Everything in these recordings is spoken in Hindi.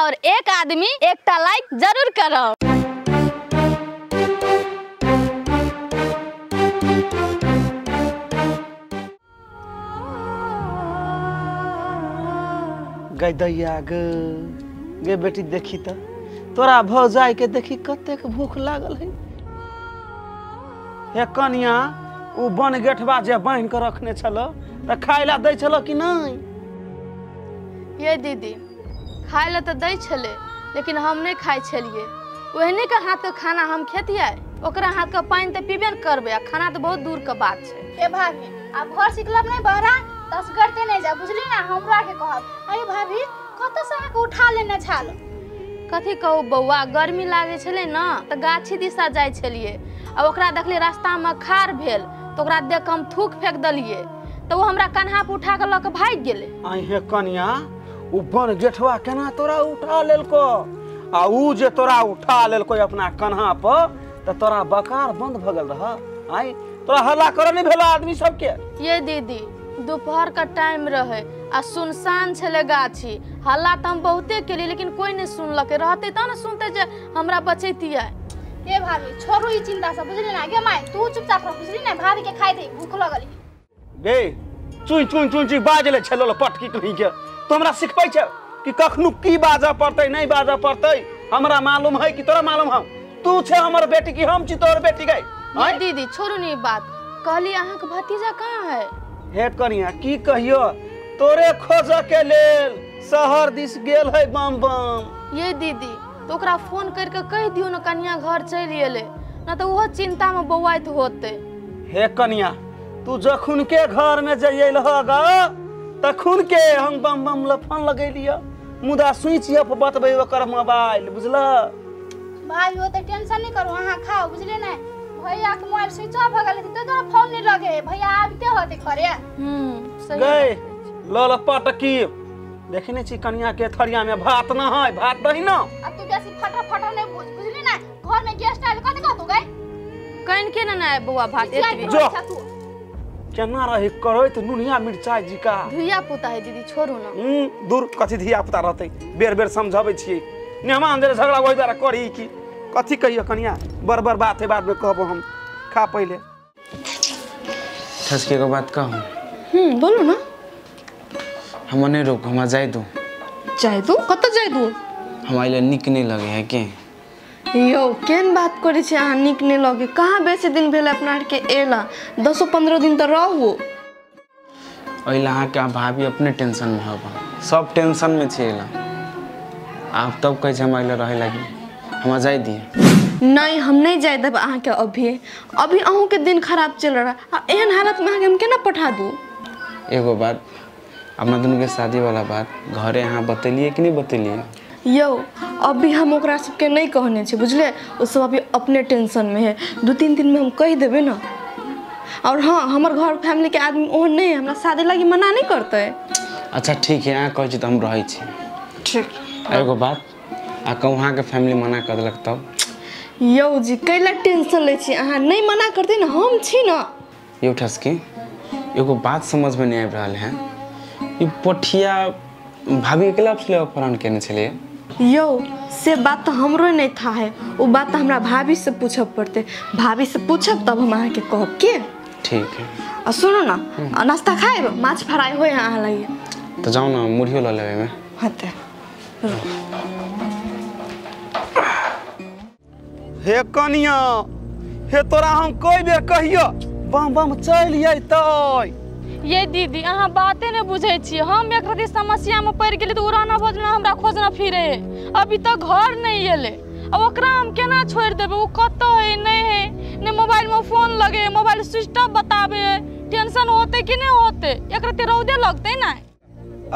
और एक आदमी एकटा लाइक जरूर करो। गैदैया गे बेटी देखी तो तोरा भौजाई के देखी कतेक भूख लागल है। हे कनिया उ बन गेठवा जे बांध के रखने छलो त खाय ला दै छलो कि नहीं? ये दीदी खाय ला तो दै छले लेकिन हम नहीं खाय छलिए। ओहने के हाथ के खाना हम खेतिए, ओकरा हाथ के पानी तो पीबे न करबे, खाना तो बहुत दूर के बात छे। ए भाभी आप घर सिखलब नहीं बहरा तस करते नहीं जा बुझली ना। हमरा के कहब अरे भाभी कत से के उठा लेने छालो। कथी कहू बौआ, गर्मी लागे छले ना त गाछी दिशा जाय छलिए और ओकरा देखले रास्ता में खार भेल तो ओकरा देख हम थूक फेंक दलिए तो वो हमरा कन्हा पे उठा के ल के भाग गेले। आई हे कनिया उ बन गेठवा केना तोरा उठा लेलको आ उ जे तोरा उठा लेलको अपना कन्हा पर त तोरा बकार बंद भ गेल रह। आई तोरा हल्ला कर नहीं भेला आदमी सबके? ये दीदी दोपहर का टाइम रहे आ सुनसान छले गाछी, हल्ला तो हम बहुते केली लेकिन कोई नहीं सुनलके। रहते त न सुनते जे हमरा बचैतिए। ए भाभी छोड़ू ई चिंता से बुझली ना। गे माय तू चुपचाप रह बुझली ना। भाभी के खाई दे भूख लगल गे चुई चुई चुई बाजले छलो पटकी कहीं के तो हमरा सिखबै छ कि कखनु की बाजा पड़तै नहीं बाजा पड़तै हमरा मालूम है कि तोरा मालूम है? तू छे हमर बेटी की हम छी तोर बेटी गई? ये दीदी छोड़ू नहीं बात, कहली अहाँ के भतीजा कहाँ है? हे कनिया की कहियो तोरे खोज के लेल शहर दिस गेल है बम बम। ये दीदी तो ओकरा फोन करके कह दियो न कन्या घर चली एले न तो वो चिंता में बौआइत होते। हे कनिया तू जखुन के घर में जइल होगा तखुन के हम बम बम ल फोन लगेलिया मुदा स्विच ऑफ बतबै ओकर मोबाइल बुझला। भाई वो तो टेंशन नहीं करो अहाँ खाओ बुझले ना। भैया के मोबाइल स्विच ऑफ हो गेल तो तोरा फोन नहीं लगे भैया आबते होते करे। सही गए लल पटकी देखने छी कन्या के थरिया में भात न है, भात दही ना। अब तू जैसी फटा नहीं बुझली ना। घर में गेस्ट आइल कथि कहतू गए कइन के न आए बौआ भात एतबे जो केना रहे करै त नुनिया मिर्चाई जी का धिया पुता है दीदी छोड़ू न। दूर कथि धिया पुता रहतै बेर बेर समझाबै छी मेहमान जे झगड़ा होई दारा करी की कथि कहियो कन्या बरबर बात है बाद में कहबो हम खा पहले। ठसके को बात कहूं बोलो ना। हम नहीं रोक हम जाए दो कत जाय दू हमारे निक नहीं लगे है के यो केन बात करे छे अहाँ निक नहीं लगे? कहाँ बेसी दिन भेल अपना के एला 10-15 दिन तो रहू। अइला के भाभी अपने टेंशन में हब सब टेंशन में छेला आप तब कहे छे हमारे रहे लगी हम जाए दिए। नहीं हम नहीं जाए देब अहाँ के अभी अहूँ के दिन खराब चल रहा एहन हालत में हम केना पठा दू? एगो बात अपना दोनों के शादी वाला बात घरे यहाँ बतेलिए कि नहीं बतेलिए? यो अभी हम ओकरा सबके नहीं कहने छे बुझले, वो सब अभी अपने टेंशन में है। 2-3 दिन में हम कह देबे ना। और हाँ हमार घर फैमिली के आदमी ओहन नहीं है, हमरा शादी लगी मना नहीं करते। अच्छा ठीक है यहाँ कह तो हम रहे छी। ठीक एगो बात आ कहूँ वहाँ के फैमिली मना कर देलक तब? यो जी कैला टेंशन ले छी अहाँ? नहीं मना करते ना हम छी ना। ये ठसकी एगो बात समझ में नहीं आ रहा है ये पोठिया भाभी के खिलाफ से अपहरण केने छले। यो से बात तो हमरो नहीं था है, वो बात तो हमरा भाभी से पूछब पड़ते। भाभी से पूछब तब हम अहाँ के कहब के। ठीक है आ सुनो ना नाश्ता खाए माछ फ्राई हो अहाँ लगे तो जाओ ना मुढ़ियो ला लेवे में। हाँ ते हे कनिया हे तोरा हम कोई बेर कहियो बम बम चल अइतै। ये दीदी अहाँ बाते नहीं बुझे छी। हम एक रति समस्या में पड़ गेली तो उड़ाना भोजना हमरा खोजना फिरे अभी तक घर नहीं एले। अब ओकरा हम केना छोड़ देबे? वो कत है नहीं है ने मोबाइल में फोन लगे मोबाइल स्विच ऑफ बताबे टेंशन होते कि नहीं होते एक रति रौदे लगते ना।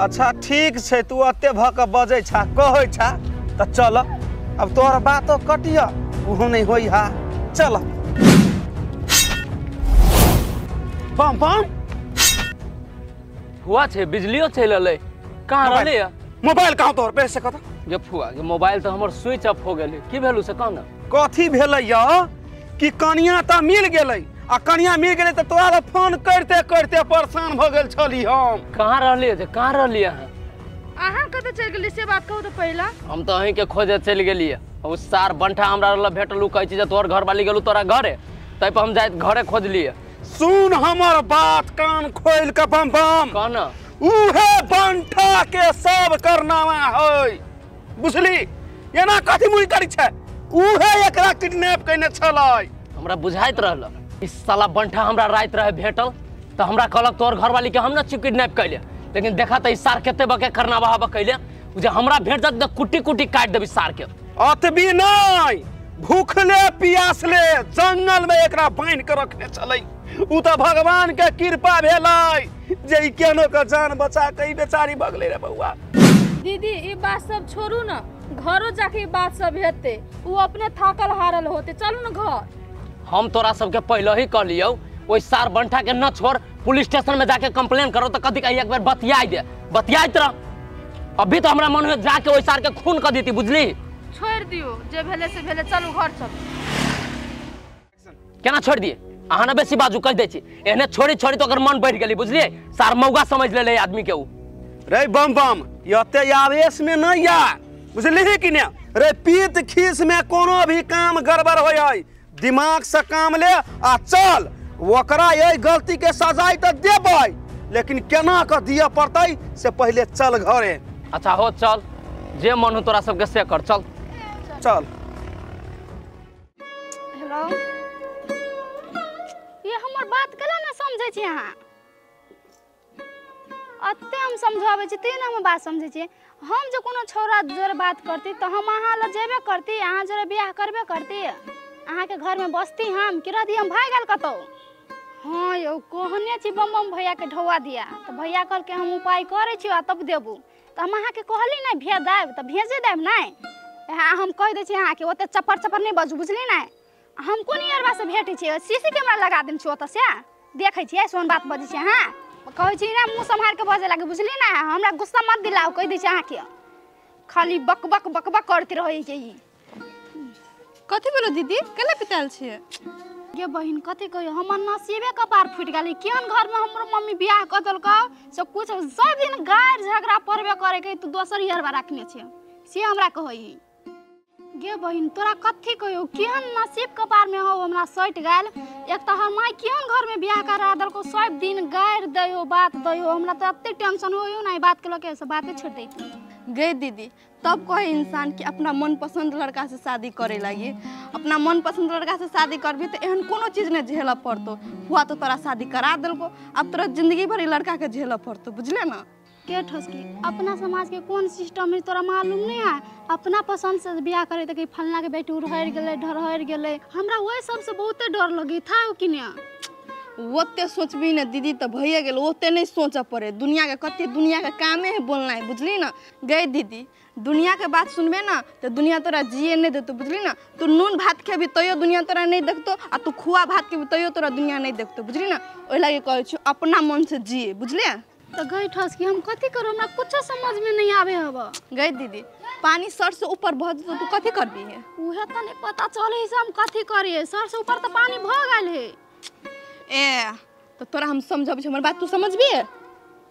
अच्छा ठीक छै तू अते भ के बजै छा कहै छा त चल अब तोहर बातो कटिया उहो नहीं होई हा। चल बम बम हुआ छे बिजलियो चल अले कहाँ रहले मोबाइल कहाँ तोहर पे से कत जे फुआ जे मोबाइल तो हमर स्विच ऑफ हो गेले की भेलु से कहना कथी भेलै या कि कनिया त मिल गेलै आ कनिया मिल गेलै त तोरा ल फोन करते करते परेशान भ गेल छली हम। कहाँ रहले जे कहाँ रहली अहाँ? अहाँ कतऽ चलि गेली से बात कहू तो पहला। हम तो अहीं के खोजे चल गेलिए। उस सार बंठा हमरा ल भेटलू कहै छी जे तोर घर वाली गेलू तोरा घरे, तै पर हम जाइत घरे खोज लिए। सुन हमर बात कान खोल के बम बम। कहना उहे बंठा के सब करनावा होय, बुझली? एना कथी मुई करी छै? उहे एकरा किडनैप कइने छलै। हमरा बुझाइत रहल इस साला बंठा हमरा रात रहे भेटल त हमरा कहलक तोर घर वाली के हम न किडनैप कैले, लेकिन देखा त इस सार केते बके करनावा हबा कैले। जे हमरा भेट जक त कुटी कुटी काट देबी सार के। अतबी नहीं, भूखले पियासले जंगल में एकरा बांध के रखने चलै। उ त भगवान के कृपा भेलै जे ई केनो के जान बचा के बेचारी भगले रे बउआ। दीदी ये बात सब छोड़ू ना, घरों जाके ये बात सब हेते। वो अपने थाकल हारल होते, चलू ना घर। हम तोरा सबके पहले ही कह लियो ओइ सार बंठा के न छोड़, पुलिस स्टेशन में जाके कंप्लेन करो तो कदी कहीं एक बार बतियाई दे, बतियाइत रह। अभी तो हमरा मन में जाके ओइ सार के खून कर देती, बुझली? छोड़ दियो जे भेले से भेले, चलू घर चल। केना छोड़ दिए? अहाँ न बेसी बाजू कह दै छी। एहने छोड़ी छोड़ी तो अगर मन बढ़ गेली, बुझलिए? सार मौगा समझ ले आदमी के ऊ। रे बम बम, यते आवेश में नहीं या, बुझली कि ने? रे पीत खीस में कोनो भी काम गड़बड़ होय है, दिमाग से काम ले आ चल। ओकरा ये गलती के सजाई तो देबै, लेकिन केना के दिया पड़तै से पहले चल घरे। अच्छा हो चल, जे मन हो तोरा सबके से कर, चल चल। हेलो, ये हमर बात केला ना समझै छी अहाँ? अते हम समझाबै छी तेना हम बात समझै छी। हम जो कोनो छौरा जोरे बात करती तो हम अहाँ ल जेबे करती, अहाँ जोरे बियाह करबे करती, अहाँ के घर में बसती हम कि रहती हम भाग गेल कतौ। हाँ यौ, कहने छी बम बम भैया के ढौआ दिया, तो भैया कहल के हम उपाय करे छी आ तब देबू। तो हम अहाँ के कहली नहीं भेज देब, तो भेजे देब नहीं। हम कह दै छी अहाँ के ओते चपर चपर नहीं बजू, बुझली नहीं? हम कोन यारबा से भेटै छी, सीसी कैमरा लगा देम छी ओतऽ से देखै छी सोन बात बजै छी अहाँ। कहै छी ना मुंह संभाल के बजे लागे, बुझली ना? हमरा गुस्सा मत दिलाओ, कह दै छी अहाँ के। खाली बक बक बक बक करते रहै छै ई। कथी बोलो दीदी, केला पिताल छिए? गे बहिन कथी कहियो, हमर नसीबे कपार फुटि गेलै। केहन घर में हमर मम्मी बियाह क देलकै से कुछ सब दिन गायर झगड़ा परबे करे के, तू दोसर यारबा रखने छै से हमरा कहै। गे बहिन तोरा कथी कहियो, केहन नसीब कपार में हो हमरा सटि गेल। एक तो हमर माई केहन घर में बियाह करा देलको, सब दिन गायर दैयो बात दैयो। हमरा तो अत्ते टेंशन होयो ना बात के लके से बातें छोड़ दैती। गई दीदी, तब कहे इंसान कि अपना मनपसंद लड़का से शादी करे लगी। अपना मनपसंद लड़का से शादी करबी तो एहन कोनो चीज नहीं झेल पड़तो। हुआ तो तोरा शादी करा दिलको, अब तोरा जिंदगी भर लड़का के झेल पड़तो, बुझले ना? के ठसकी अपना समाज के कौन सिस्टम है तोरा मालूम नहीं है? अपना पसंद से बियाह करे तो कि फलना के बेटी उड़हर गेले ढरहर गेले। हमरा वही सब से बहुते डर लगी था कि नहीं। ओते सोचबी ना दीदी तो भैया गेल, ओते नहीं सोच पड़े। दुनिया के कते दुनिया के कामे है बोलना है, बुझली ना? गई दीदी, दुनिया के बात सुनबे ना तो दुनिया तोरा जिए नहीं देतो, बुझली ना? तू नून भात खेबी तैयो दुनिया तोरा नहीं देखतो, आ तू खुआ भात खेबी तैयो तोरा दुनिया नहीं देखतो, बुझली ना? ओहि लगे कहै छी अपना मन से जिए, बुझले? तो गई ठसकी हम कथी करू, हमरा कुछ समझ में नहीं आवे हबा। गई दीदी, पानी सर से ऊपर बह तो तू कथी करबी है? उहे त नहीं पता चले से हम कथी करिए। सर से ऊपर तो पानी भ गेल है। ए तो तोरा हम समझब, हमर बात तू समझबी है?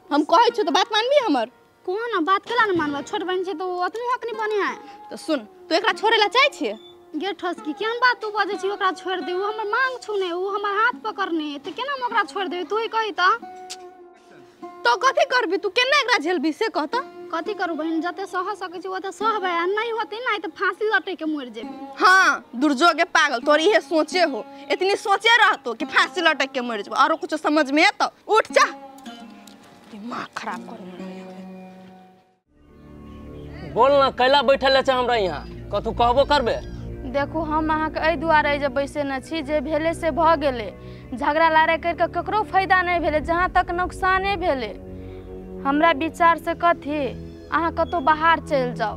हम कहै छी तो बात मानबी हमर? कोन बात केला न मानबा? छोट बहन छै तो ओतनो हक नहीं बने है। तो सुन, तू एकरा छोड़े ला चाहे छी? गे ठसकी केहन बात तू बजे छी? ओकरा छोड़ दे, वो हमर मांग छूने, वो हमर हाथ पकड़ने, तो केना हम ओकरा छोड़ दे? तू ही कही तो कथी करबी? तू केना एकरा झेलबी से कह त? कथी करू बहन, जते सह सकै छी ओते सहबै, आ नहीं होते ना तो फांसी लटे के मर जेबी। हाँ, दुर्जोगे पागल, तोर इहे सोचे हो, इतनी सोचे रहतो कि फांसी लटक के मर जेबो, और कुछ समझ में तो उठ जा। दिमाग खराब कर बोल ना, कैला बैठल छै हमरा यहाँ? कथू कहबो करबे? देखो हम अहाँ के एहि दुआरे जे बैसे न छी जे भेले से भ गेले। झगड़ा लड़ाई करके ककरो फायदा नहीं भेले, जहाँ तक नुकसाने भेले। हमरा विचार से कथी, अहाँ कतो बाहर चल जाओ।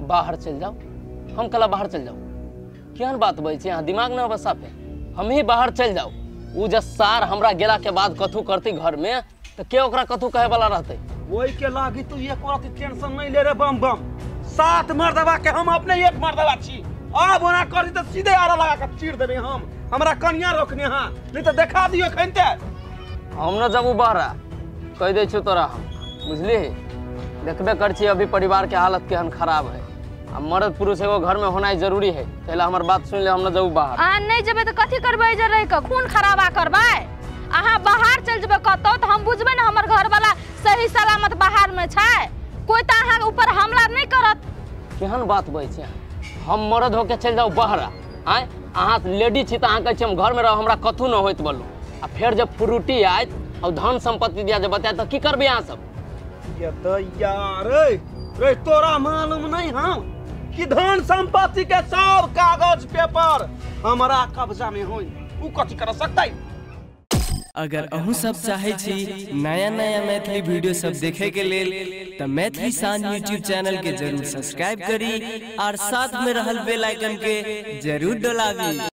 बाहर चल जाओ? हम कला बाहर चल जाओ? केहन बात बजै छी अहाँ? दिमाग ना बसा पे। हम ही बाहर चल जाओ? उ जे सार हमरा गेला के बाद कथू करती घर में तो के ओकरा कथू कहे वाला रहते? वही के लागी तू एक बात टेंशन नहीं ले रे बम बम। 7 मर्दवा के हम अपने 1 मर्दवा छी। अब ओना करी तो सीधे आरा लगा के चीर देबे हम। हमरा कन्या रोकने हां, नहीं तो देखा दियो खनते। हम न जब बाहर कह दे छी तोरा हम, बुझली? देखबे कर छी अभी परिवार के हालत केहन खराब है। अब मर्द पुरुष एगो घर में होना जरूरी है। पहले हमार बात सुन ले, हम न जाऊ बाहर। अहाँ नहीं जेबे तो कथी करबै इधर रह के खून खराबा करबै? अहाँ बाहर चल जेबे कतौ तो हम बुझबे ना हमर घर वाला सही सलामत बाहर में छै, कोई तो अहाँ ऊपर हमला नहीं करत। केहन बात बजै छी? हम मर्द होके चल जाऊ बाहर आय, अहाँ लेडीज छी त अहाँ कहै छी हम घर में रह, हमरा कथू न होइत बोलू। आ फिर जब फ्रूटी आयत और धन संपत्ति दिया जब बताए तो की करबे अहाँ सब? ये तो यार रे तोरा मालूम नहीं हम कि धन संपत्ति के सब कागज पेपर हमारा कब्जा में होई, उ कथी कर सकतै? अगर अहू सब चाहे छी नया नया मैथिली वीडियो सब देखे के लेल त मैथिली शान यूट्यूब चैनल के जरूर सब्सक्राइब करी और साथ में रहल बेल आइकन के जरूर दबावी।